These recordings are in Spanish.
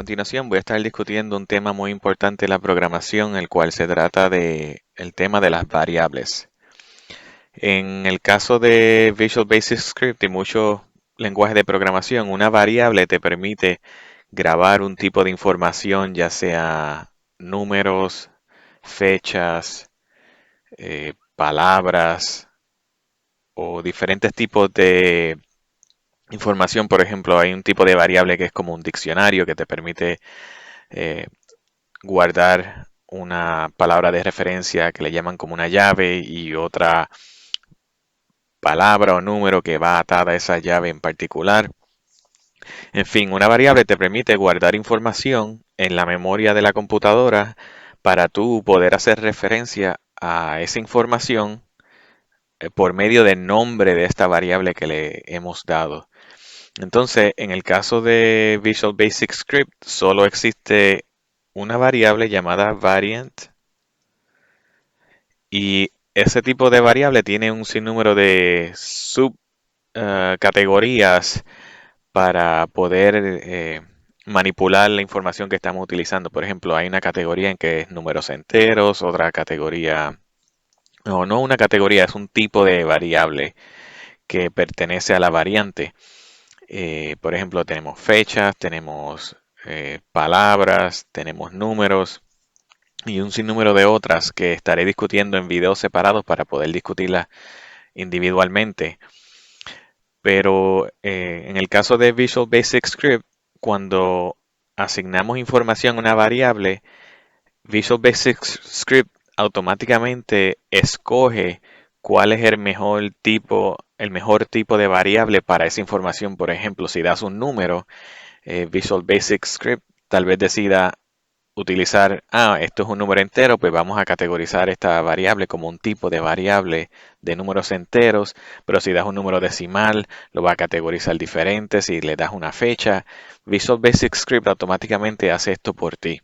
continuación voy a estar discutiendo un tema muy importante de la programación, el cual se trata de el tema de las variables. En el caso de Visual Basic Script y muchos lenguajes de programación, una variable te permite grabar un tipo de información, ya sea números, fechas, palabras o diferentes tipos de información. Por ejemplo, hay un tipo de variable que es como un diccionario que te permite eh, guardar una palabra de referencia que le llaman como una llave y otra palabra o número que va atada a esa llave en particular. En fin, una variable te permite guardar información en la memoria de la computadora para tú poder hacer referencia a esa información por medio del nombre de esta variable que le hemos dado. Entonces, en el caso de Visual Basic Script, solo existe una variable llamada variant. Y ese tipo de variable tiene un sinnúmero de subcategorías para poder manipular la información que estamos utilizando. Por ejemplo, hay una categoría en que es números enteros, otra categoría, no una categoría, es un tipo de variable que pertenece a la variante. Por ejemplo, tenemos fechas, tenemos palabras, tenemos números y un sinnúmero de otras que estaré discutiendo en videos separados para poder discutirlas individualmente. Pero en el caso de Visual Basic Script, cuando asignamos información a una variable, Visual Basic Script automáticamente escoge cuál es el mejor tipo de variable para esa información. Por ejemplo, si das un número, Visual Basic Script tal vez decida utilizar, esto es un número entero, pues vamos a categorizar esta variable como un tipo de variable de números enteros, pero si das un número decimal, lo va a categorizar diferente, si le das una fecha, Visual Basic Script automáticamente hace esto por ti.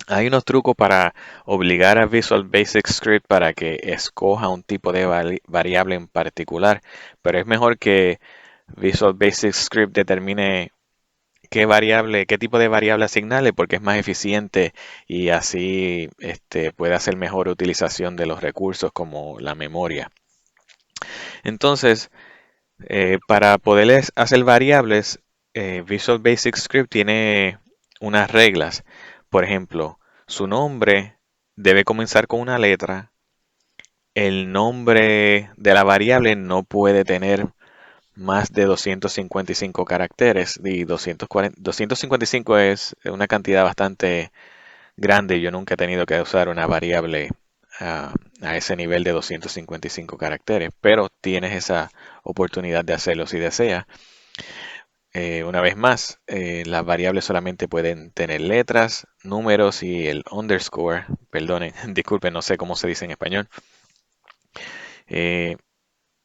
Hay unos trucos para obligar a Visual Basic Script para que escoja un tipo de variable en particular, pero es mejor que Visual Basic Script determine qué tipo de variable asignarle, porque es más eficiente y así puede hacer mejor utilización de los recursos como la memoria. Entonces, para poder hacer variables, Visual Basic Script tiene unas reglas. Por ejemplo, su nombre debe comenzar con una letra. El nombre de la variable no puede tener más de 255 caracteres y 255 es una cantidad bastante grande. Yo nunca he tenido que usar una variable a ese nivel de 255 caracteres, pero tienes esa oportunidad de hacerlo si deseas. Una vez más, las variables solamente pueden tener letras, números y el underscore. Perdonen, disculpen, no sé cómo se dice en español. Eh,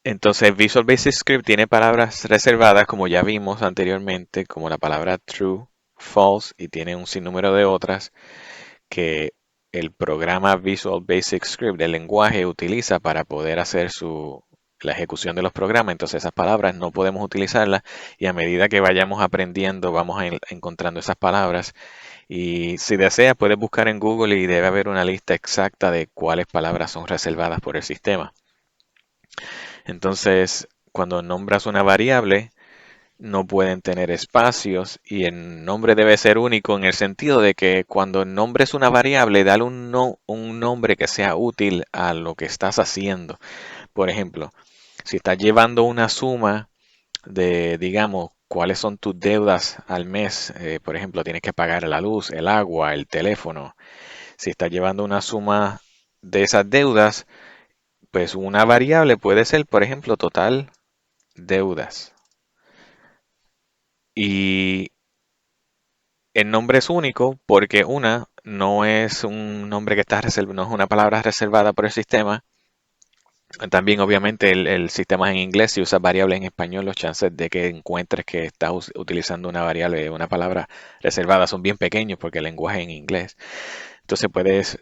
Entonces, Visual Basic Script tiene palabras reservadas, como ya vimos anteriormente, como la palabra true, false, y tiene un sinnúmero de otras que el programa Visual Basic Script del lenguaje utiliza para poder hacer la ejecución de los programas. Entonces, esas palabras no podemos utilizarlas y a medida que vayamos aprendiendo, vamos encontrando esas palabras. Y si desea, puedes buscar en Google y debe haber una lista exacta de cuáles palabras son reservadas por el sistema. Entonces, cuando nombras una variable, no pueden tener espacios y el nombre debe ser único en el sentido de que cuando nombres una variable, dale un nombre que sea útil a lo que estás haciendo. Por ejemplo, si estás llevando una suma de, digamos, cuáles son tus deudas al mes, por ejemplo, tienes que pagar la luz, el agua, el teléfono. Si estás llevando una suma de esas deudas, pues una variable puede ser, por ejemplo, total deudas. Y el nombre es único porque no es un nombre que está reservado, no es una palabra reservada por el sistema. También obviamente el sistema es en inglés. Si usas variables en español, los chances de que encuentres que estás utilizando una variable, una palabra reservada son bien pequeños porque el lenguaje es en inglés. Entonces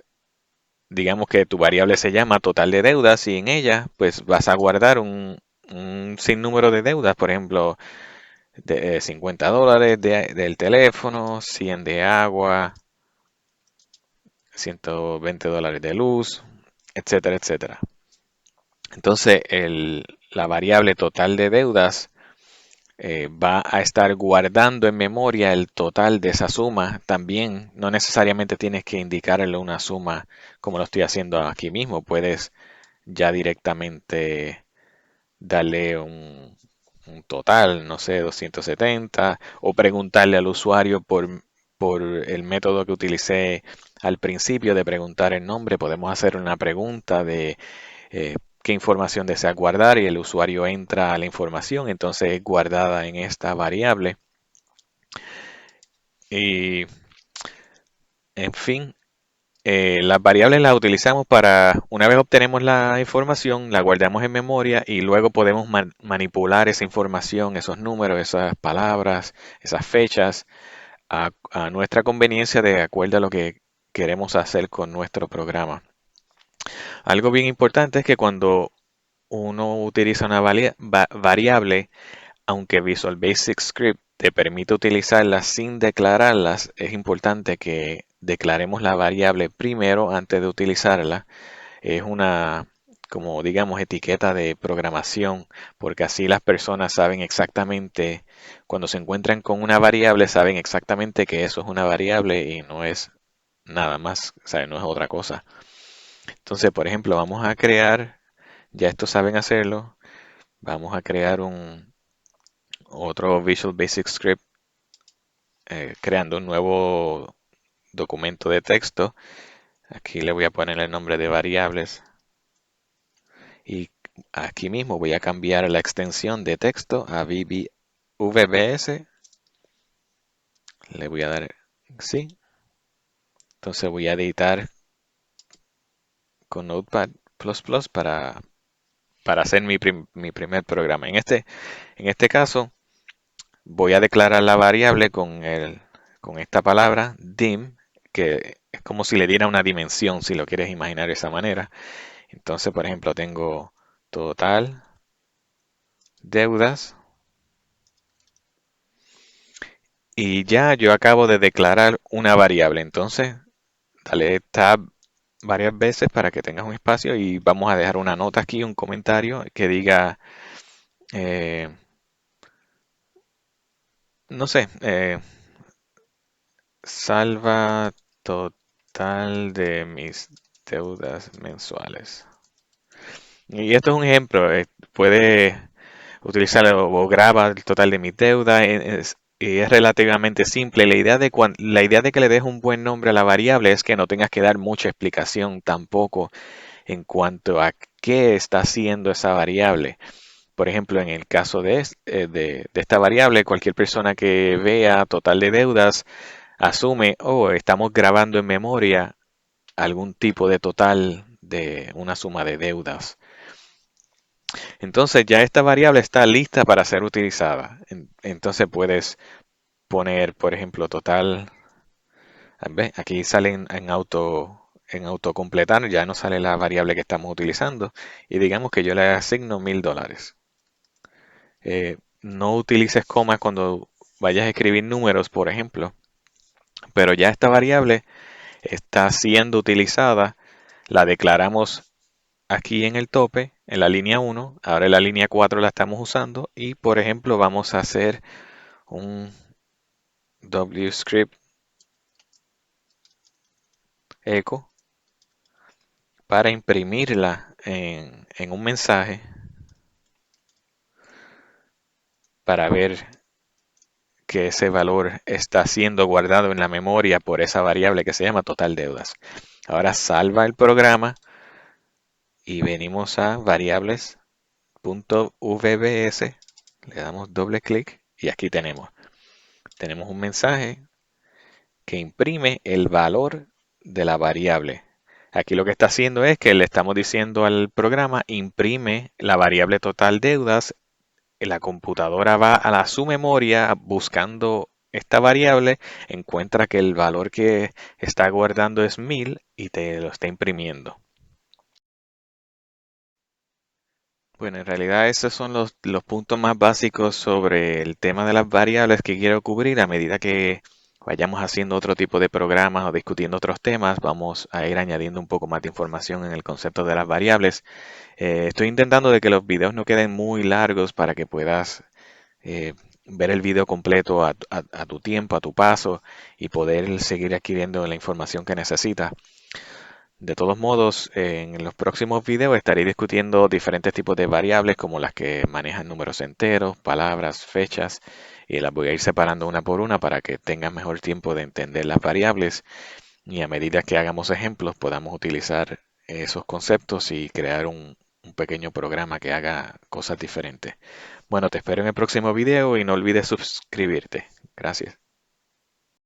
digamos que tu variable se llama total de deudas y en ella pues vas a guardar un sinnúmero de deudas. Por ejemplo, de $50 del teléfono, 100 de agua, $120 de luz, etcétera, etcétera. Entonces, la variable total de deudas va a estar guardando en memoria el total de esa suma. También no necesariamente tienes que indicarle una suma como lo estoy haciendo aquí mismo. Puedes ya directamente darle un total, no sé, 270, o preguntarle al usuario por el método que utilicé al principio de preguntar el nombre. Podemos hacer una pregunta de qué información desea guardar y el usuario entra a la información, entonces es guardada en esta variable. Y, en fin, las variables las utilizamos para, una vez obtenemos la información, la guardamos en memoria y luego podemos manipular esa información, esos números, esas palabras, esas fechas a nuestra conveniencia de acuerdo a lo que queremos hacer con nuestro programa. Algo bien importante es que cuando uno utiliza una variable, aunque Visual Basic Script te permite utilizarlas sin declararlas, es importante que declaremos la variable primero antes de utilizarla. Es una, como digamos, etiqueta de programación, porque así las personas saben exactamente, cuando se encuentran con una variable, saben exactamente que eso es una variable y no es nada más, o sea, no es otra cosa. Entonces, por ejemplo, vamos a crear, ya estos saben hacerlo, vamos a crear otro Visual Basic Script creando un nuevo documento de texto. Aquí le voy a poner el nombre de variables y aquí mismo voy a cambiar la extensión de texto a VBS. Le voy a dar sí. Entonces voy a editar con Notepad++ para hacer mi primer programa. En este caso voy a declarar la variable con esta palabra dim, que es como si le diera una dimensión, si lo quieres imaginar de esa manera. Entonces, por ejemplo, tengo total deudas y ya yo acabo de declarar una variable. Entonces, dale tab varias veces para que tengas un espacio y vamos a dejar una nota aquí, un comentario que diga, eh, no sé, salva total de mis deudas mensuales. Y esto es un ejemplo, puede utilizar o graba el total de mi deuda, y es relativamente simple. La idea de que le des un buen nombre a la variable es que no tengas que dar mucha explicación tampoco en cuanto a qué está haciendo esa variable. Por ejemplo, en el caso de esta variable, cualquier persona que vea total de deudas asume, oh, estamos grabando en memoria algún tipo de total de una suma de deudas. Entonces ya esta variable está lista para ser utilizada. Entonces puedes poner, por ejemplo, total. ¿Ves? Aquí sale en autocompletar, ya no sale la variable que estamos utilizando. Y digamos que yo le asigno $1000. No utilices comas cuando vayas a escribir números, por ejemplo, pero ya esta variable está siendo utilizada. La declaramos aquí en el tope, en la línea 1. Ahora en la línea 4 la estamos usando y, por ejemplo, vamos a hacer un WScript echo para imprimirla en un mensaje para ver que ese valor está siendo guardado en la memoria por esa variable que se llama total deudas. Ahora salva el programa y venimos a variables.vbs, le damos doble clic y aquí tenemos un mensaje que imprime el valor de la variable. Aquí lo que está haciendo es que le estamos diciendo al programa imprime la variable total deudas. La computadora va a su memoria buscando esta variable, encuentra que el valor que está guardando es 1000 y te lo está imprimiendo. Bueno, en realidad esos son los puntos más básicos sobre el tema de las variables que quiero cubrir. A medida que vayamos haciendo otro tipo de programas o discutiendo otros temas, vamos a ir añadiendo un poco más de información en el concepto de las variables. Estoy intentando de que los videos no queden muy largos para que puedas eh, ver el video completo a tu tiempo, a tu paso y poder seguir adquiriendo la información que necesitas. De todos modos, en los próximos videos estaré discutiendo diferentes tipos de variables como las que manejan números enteros, palabras, fechas, y las voy a ir separando una por una para que tengas mejor tiempo de entender las variables y a medida que hagamos ejemplos podamos utilizar esos conceptos y crear un pequeño programa que haga cosas diferentes. Bueno, te espero en el próximo video y no olvides suscribirte. Gracias.